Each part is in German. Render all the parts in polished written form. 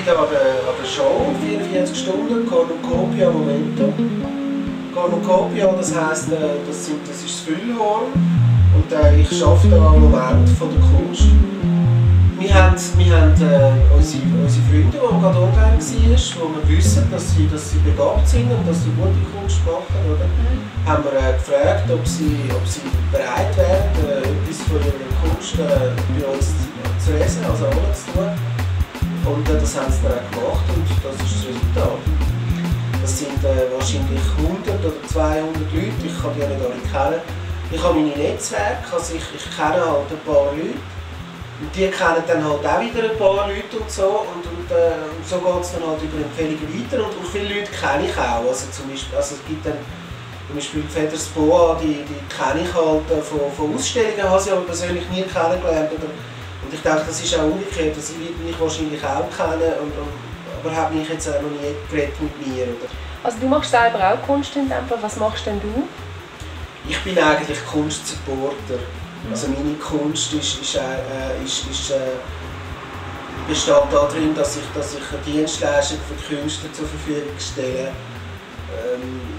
wieder an der Show, 44 Stunden, Cornucopia Momento. Cornucopia, das heisst, das ist das Füllhorn und ich arbeite da am Moment von der Kunst. Wir haben unsere Freunde, die gerade online waren, wo wir wissen, dass sie begabt sind und dass sie gute Kunst machen, oder? Haben wir gefragt, ob sie bereit wären, etwas von ihrer Kunst bei uns zu lesen, also online zu tun. Und das haben sie dann auch gemacht und das ist das Resultat. Das sind wahrscheinlich 100 oder 200 Leute, ich kann die nicht alle kennen. Ich habe meine Netzwerke, also ich kenne halt ein paar Leute. Und die kennen dann halt auch wieder ein paar Leute und so. Und so geht es dann halt über Empfehlungen weiter. Und viele Leute kenne ich auch. Also zum Beispiel, es gibt dann zum Beispiel Feders Boa, die kenne ich halt von Ausstellungen, habe ich aber persönlich nie kennengelernt. Und ich denke, das ist auch umgekehrt, dass ich mich wahrscheinlich auch kenne, aber habe mich jetzt auch noch nie geredet mit mir. Oder? Also du machst selber auch Kunst in dem Fall. Was machst denn du? Ich bin eigentlich Kunstsupporter. Also meine Kunst besteht darin, dass ich eine Dienstleistung für Künstler zur Verfügung stelle.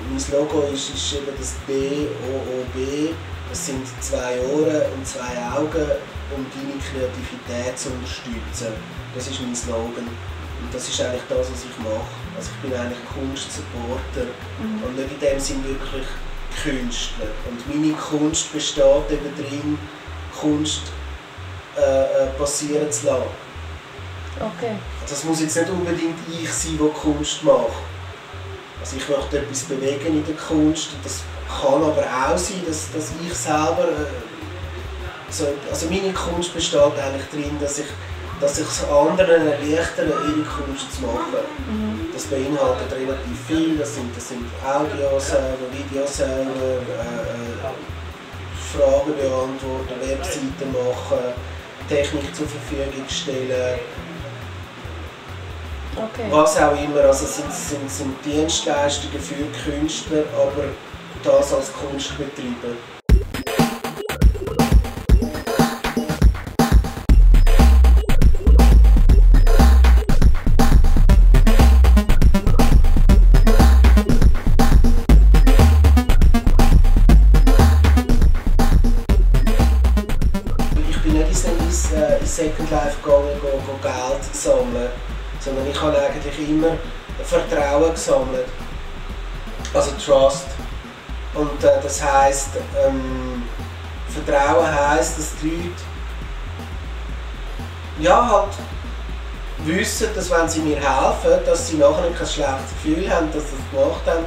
Mein Logo ist eben das BOOB. Das sind 2 Ohren und 2 Augen, um deine Kreativität zu unterstützen. Das ist mein Slogan. Und das ist eigentlich das, was ich mache. Also ich bin eigentlich Kunstsupporter und nicht in dem Sinn wirklich Künstler. Und meine Kunst besteht eben darin, Kunst passieren zu lassen. Okay. Das muss jetzt nicht unbedingt ich sein, der Kunst macht. Also ich möchte etwas bewegen in der Kunst. Das kann aber auch sein, dass ich selber... also meine Kunst besteht eigentlich darin, dass ich es anderen erleichtere, ihre Kunst zu machen. Das beinhaltet relativ viel. Das sind Audioserver, Videoserver, Fragen beantworten, Webseiten machen, Technik zur Verfügung stellen. Okay. Was auch immer. Also es sind Dienstleistungen für Künstler, aber das als Kunstbetriebe. Second Life gehen Geld sammeln, sondern ich habe eigentlich immer Vertrauen gesammelt, also Trust. Und das heisst, Vertrauen heisst, dass die Leute halt wissen, dass wenn sie mir helfen, dass sie nachher kein schlechtes Gefühl haben, dass sie das gemacht haben,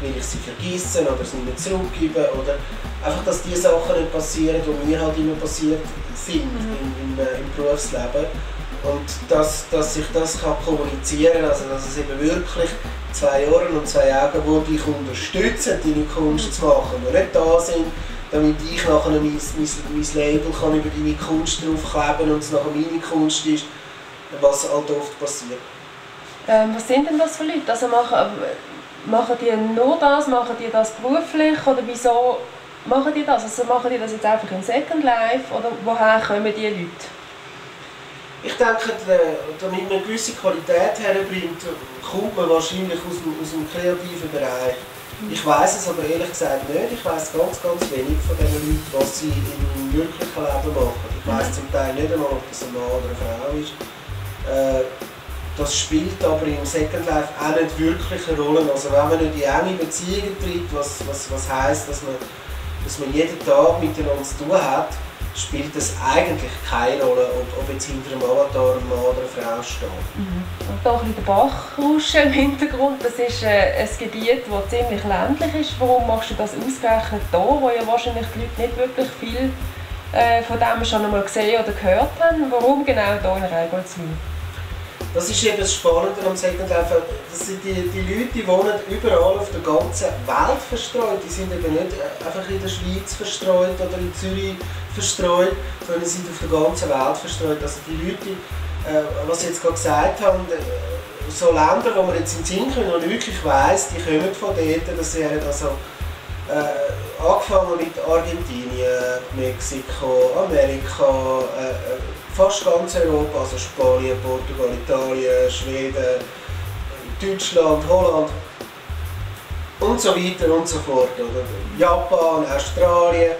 weil ich sie vergessen oder es nicht mehr zurückgebe oder einfach, dass die Sachen nicht passieren, die mir halt immer passiert sind im Berufsleben. Und dass ich das kommunizieren kann, also dass es eben wirklich 2 Ohren und 2 Augen, die dich unterstützen, deine Kunst zu machen, die nicht da sind, damit ich nachher mein Label kann über deine Kunst draufkleben und es nachher meine Kunst ist, was halt oft passiert. Was sind denn das für Leute? Also machen die nur das, machen die das beruflich oder wieso machen die das? Also machen die das jetzt einfach im Second Life oder woher kommen die Leute? Ich denke, damit man eine gewisse Qualität herbringt, kommt man wahrscheinlich aus dem kreativen Bereich. Ich weiss es aber ehrlich gesagt nicht. Ich weiss ganz wenig von diesen Leuten, was sie im wirklichen Leben machen. Ich weiss zum Teil nicht einmal, ob das ein Mann oder eine Frau ist. Das spielt aber im Second Life auch nicht wirklich eine Rolle. Also wenn man nicht in enge Beziehungen tritt, was heisst, dass man jeden Tag miteinander zu tun hat, spielt es eigentlich keine Rolle, ob jetzt hinter einem Avatar ein Mann oder eine Frau steht. Und da ein bisschen der Bachrauschen im Hintergrund, das ist ein Gebiet, das ziemlich ländlich ist. Warum machst du das ausgerechnet hier, wo ja wahrscheinlich die Leute nicht wirklich viel von dem schon einmal gesehen oder gehört haben? Warum genau hier in Reigoldswil? Das ist eben das Spannende am Second Life. Das sind die Leute, die wohnen überall auf der ganzen Welt verstreut. Die sind eben nicht einfach in der Schweiz verstreut oder in Zürich verstreut, sondern sie sind auf der ganzen Welt verstreut. Also die Leute, was Sie jetzt gerade gesagt haben, so Länder, wo man jetzt in den Sinn kommt und wirklich weiss, die kommen von dort, das wären also Angefangen mit Argentinien, Mexiko, Amerika, fast ganz Europa, also Spanien, Portugal, Italien, Schweden, Deutschland, Holland und so weiter und so fort. Oder Japan, Australien.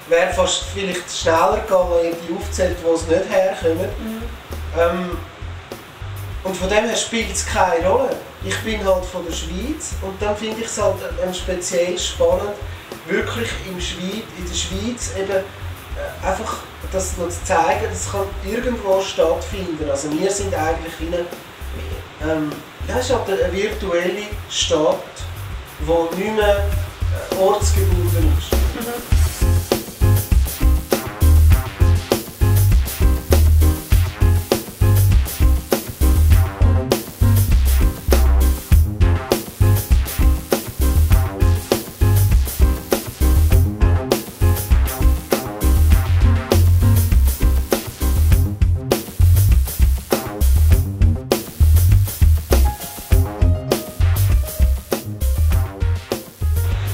Wäre fast vielleicht schneller gegangen, wenn ich die aufzählt, die es nicht herkommen. Und von dem her spielt es keine Rolle. Ich bin halt von der Schweiz und dann finde ich es halt speziell spannend, wirklich in der Schweiz eben einfach das noch zu zeigen, das kann irgendwo stattfinden. Also wir sind eigentlich es ist halt eine virtuelle Stadt, die nicht mehr ortsgebunden ist.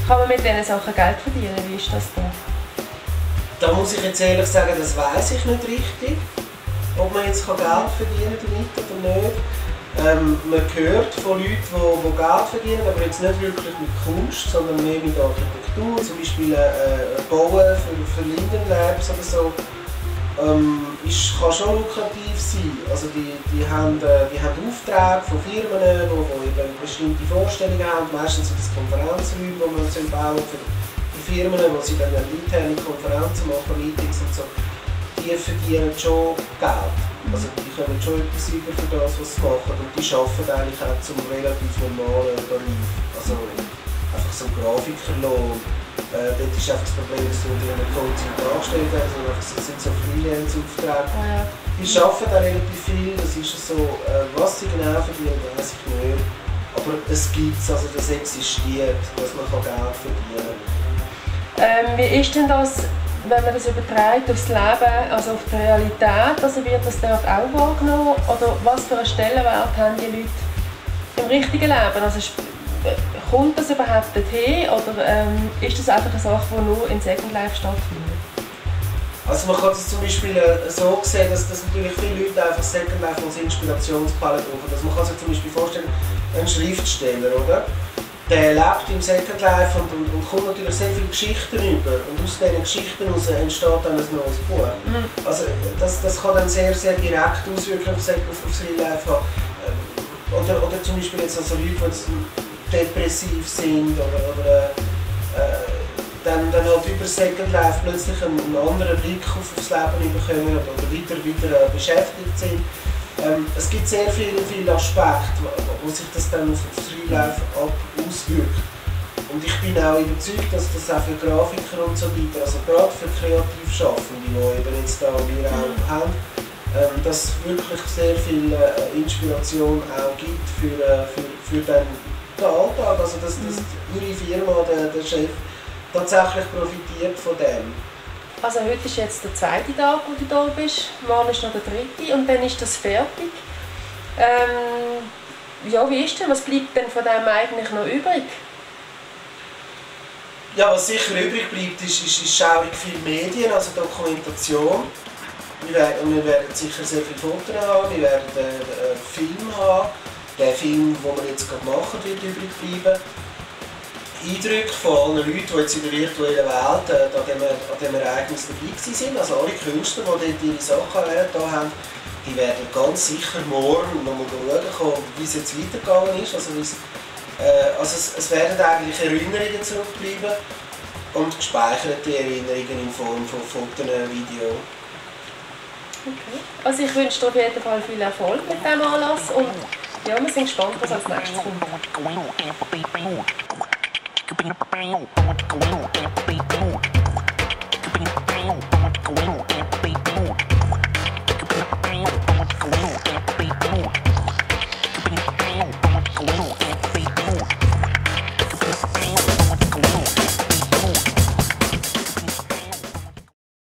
Kann man mit diesen Sachen Geld verdienen? Wie ist das da? Da muss ich jetzt ehrlich sagen, das weiss ich nicht richtig, ob man jetzt Geld verdienen damit oder nicht. Man hört von Leuten, die Geld verdienen, aber jetzt nicht wirklich mit Kunst, sondern mehr mit Architektur, zum Beispiel Bauen für Lindenlabs oder so. Kann schon lukrativ sein. Also die haben Aufträge von Firmen, die eben bestimmte Vorstellungen haben. Meistens sind das Konferenzräume, die man bauen für die Firmen, wo sie dann interne Konferenzen machen, Meetings und so. Die verdienen schon Geld. Also die können schon etwas über für das, was sie machen. Und die arbeiten eigentlich auch zum relativ normalen Tarif. Also einfach so Grafikerlohn. Dort ist einfach das Problem, dass du die nicht Vollzeit angestellt hast, sondern das sind so Freelance-Aufträge. Die arbeiten auch relativ viel, das ist so, was sie genau verdienen, weiß ich nicht. Aber es gibt es, also das existiert, dass man Geld verdienen kann. Wie ist denn das, wenn man das überträgt aufs Leben, also auf die Realität? Also wird das dort auch wahrgenommen? Oder was für einen Stellenwert haben die Leute im richtigen Leben? Also, kommt das überhaupt dorthin oder ist das einfach eine Sache, die nur in Second Life stattfindet? Also man kann es zum Beispiel so sehen, dass natürlich viele Leute einfach Second Life als Inspirationsquelle brauchen. Also man kann sich zum Beispiel vorstellen, ein Schriftsteller, oder? Der lebt im Second Life und kommt natürlich sehr viele Geschichten über. Und aus diesen Geschichten heraus entsteht dann ein neues Buch. Also das kann dann sehr, sehr direkt Auswirkungen aufs Real Life haben. Oder zum Beispiel jetzt also Leute, die depressiv sind oder dann halt über Second Life plötzlich einen anderen Blick auf das Leben bekommen oder wieder beschäftigt sind. Es gibt sehr viele Aspekte, wo sich das dann auf das Real Life auswirkt. Und ich bin auch überzeugt, dass das auch für Grafiker und so weiter, also gerade für Kreativschaffende, die eben jetzt da wir auch haben, dass es wirklich sehr viel Inspiration auch gibt für den Alltag, also dass ihre Firma, der Chef, tatsächlich profitiert von dem. Also heute ist jetzt der zweite Tag, wo du da bist, morgen ist noch der dritte und dann ist das fertig. Ja, wie ist denn, was bleibt denn von dem eigentlich noch übrig? Ja, was sicher übrig bleibt, ist schaurig viel Medien, also Dokumentation. Wir werden sicher sehr viele Fotos haben, wir werden einen Film haben. Der Film, den wir jetzt gerade machen, wird übrig bleiben. Eindrücke von allen Leuten, die jetzt in der virtuellen Welt an diesem Ereignis dabei waren. Also alle Künstler, die dort ihre Sachen hergetan haben, die werden ganz sicher morgen noch mal schauen, wie es jetzt weitergegangen ist. Also es werden eigentlich Erinnerungen zurückbleiben und gespeicherte Erinnerungen in Form von Fotos und Video. Okay. Also ich wünsche dir auf jeden Fall viel Erfolg mit diesem Anlass und ja, wir sind gespannt, was als nächstes kommt.